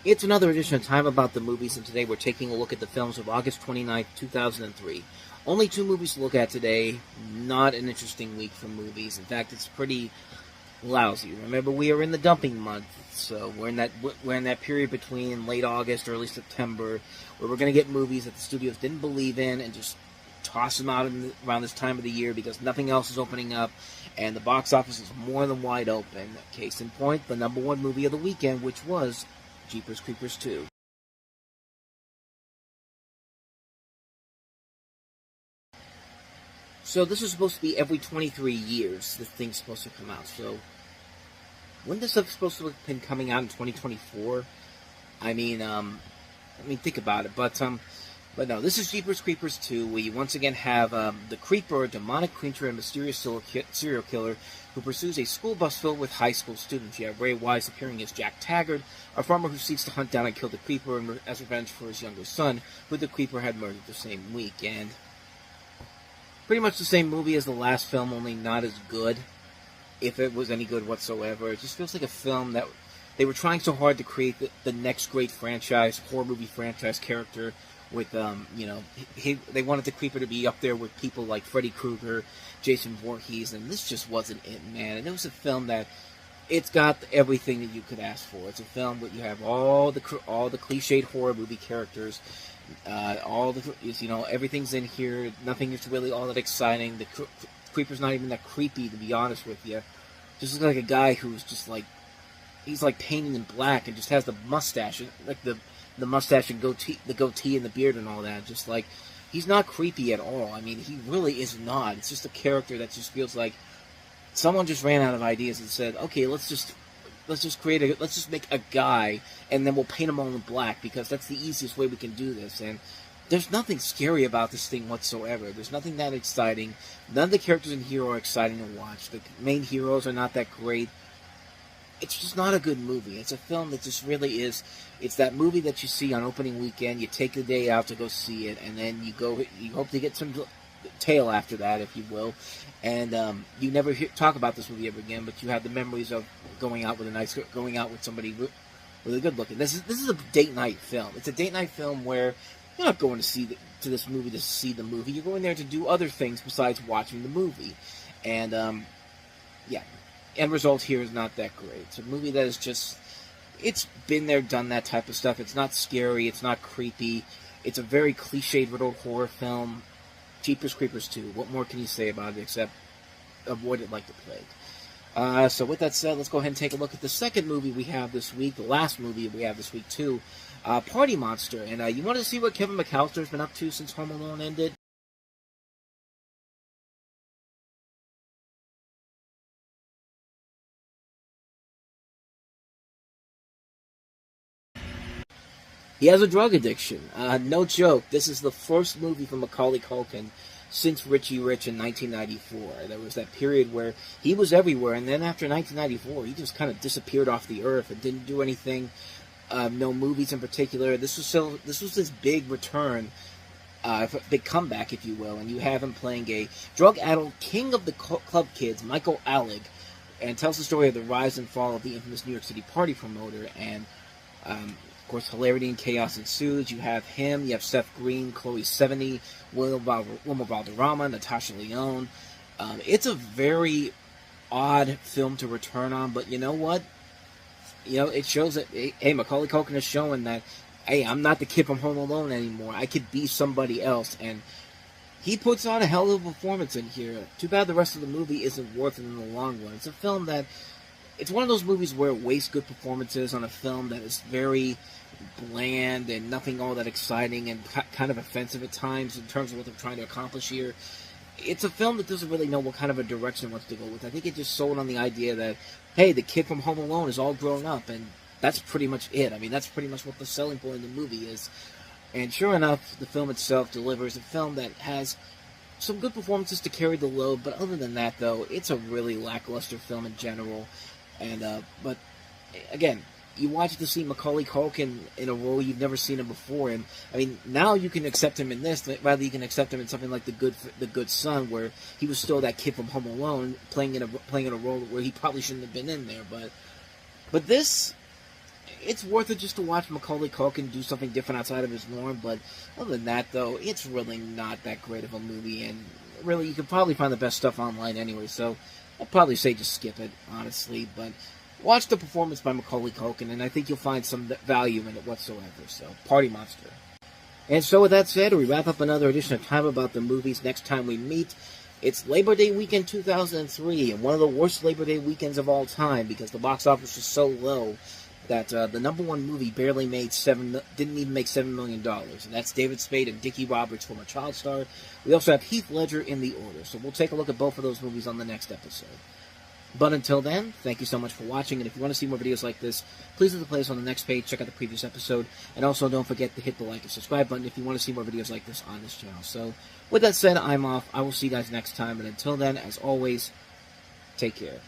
It's another edition of Time About the Movies, and today we're taking a look at the films of August 29th, 2003. Only two movies to look at today. Not an interesting week for movies. In fact, it's pretty lousy. Remember, we are in the dumping month, so we're in that period between late August, early September, where we're going to get movies that the studios didn't believe in and just toss them out around this time of the year because nothing else is opening up, and the box office is more than wide open. Case in point, the number one movie of the weekend, which was Jeepers Creepers 2. So this is supposed to be every 23 years this thing's supposed to come out. So when this stuff supposed to have been coming out in 2024? Think about it. But no, this is Jeepers Creepers 2, where you once again have the Creeper, a demonic creature and mysterious serial killer who pursues a school bus filled with high school students. You have Ray Wise appearing as Jack Taggart, a farmer who seeks to hunt down and kill the Creeper as revenge for his younger son, who the Creeper had murdered the same week. And pretty much the same movie as the last film, only not as good, if it was any good whatsoever. It just feels like a film that they were trying so hard to create the next great franchise, horror movie franchise character, with, they wanted the Creeper to be up there with people like Freddy Krueger, Jason Voorhees, and this just wasn't it, man. And it was a film that, it's got everything that you could ask for. It's a film where you have all the cliched horror movie characters, everything's in here. Nothing is really all that exciting. The Creeper's not even that creepy, to be honest with you. Just looks like a guy who's just like, he's like painted in black and just has the mustache, like the mustache and the goatee and the beard and all that. Just like, he's not creepy at all. I mean, he really is not. It's just a character that just feels like someone just ran out of ideas and said, okay, let's just make a guy, and then we'll paint him all in black, because that's the easiest way we can do this. And there's nothing scary about this thing whatsoever. There's nothing that exciting. None of the characters in here are exciting to watch. The main heroes are not that great. It's just not a good movie. It's a film that just really is. It's that movie that you see on opening weekend. You take the day out to go see it, and then you hope to get some tail after that, if you will. And you never talk about this movie ever again, but you have the memories of going out with somebody really good looking. This is a date night film. It's a date night film where you're not going to this movie to see the movie. You're going there to do other things besides watching the movie. And end result here is not that great. It's a movie that is just, it's been there, done that type of stuff. It's not scary. It's not creepy. It's a very cliched riddled horror film. Jeepers Creepers 2. What more can you say about it except avoid it like the plague? So with that said, let's go ahead and take a look at the second movie we have this week, the last movie we have this week too, Party Monster. And you want to see what Kevin McAllister's been up to since Home Alone ended? He has a drug addiction. No joke. This is the first movie from Macaulay Culkin since Richie Rich in 1994. There was that period where he was everywhere, and then after 1994, he just kind of disappeared off the earth and didn't do anything. No movies in particular. This was his big return, big comeback, if you will. And you have him playing a drug-addled king of the club kids, Michael Alec, and tells the story of the rise and fall of the infamous New York City party promoter. And of course, hilarity and chaos ensues. You have him, you have Seth Green, Chloe Sevigny, Wilma Valderrama, Natasha Lyonne. It's a very odd film to return on, but you know what? It shows that, hey, Macaulay Culkin is showing that, hey, I'm not the kid from Home Alone anymore. I could be somebody else, and he puts on a hell of a performance in here. Too bad the rest of the movie isn't worth it in the long run. It's a film that, it's one of those movies where it wastes good performances on a film that is very bland and nothing all that exciting and kind of offensive at times in terms of what they're trying to accomplish here. It's a film that doesn't really know what kind of a direction it wants to go with. I think it just sold on the idea that, hey, the kid from Home Alone is all grown up, and that's pretty much it. I mean, that's pretty much what the selling point of the movie is. And sure enough, the film itself delivers a film that has some good performances to carry the load, but other than that, though, it's a really lackluster film in general. And but again, you watch it to see Macaulay Culkin in a role you've never seen him before, and I mean, now you can accept him in this. Rather, you can accept him in something like The Good Son, where he was still that kid from Home Alone, playing in a role where he probably shouldn't have been in there. But this, it's worth it just to watch Macaulay Culkin do something different outside of his norm, but other than that, though, it's really not that great of a movie, and really, you can probably find the best stuff online anyway, so I'd probably say just skip it, honestly, but watch the performance by Macaulay Culkin, and I think you'll find some value in it whatsoever, so Party Monster. And so with that said, we wrap up another edition of Time About the Movies. Next time we meet, it's Labor Day weekend 2003, and one of the worst Labor Day weekends of all time, because the box office was so low that the number one movie barely made didn't even make $7 million. And that's David Spade and Dickie Roberts, former child star. We also have Heath Ledger in The Order, so we'll take a look at both of those movies on the next episode. But until then, thank you so much for watching, and if you want to see more videos like this, please hit the playlist on the next page, check out the previous episode, and also don't forget to hit the like and subscribe button if you want to see more videos like this on this channel. So, with that said, I'm off. I will see you guys next time, and until then, as always, take care.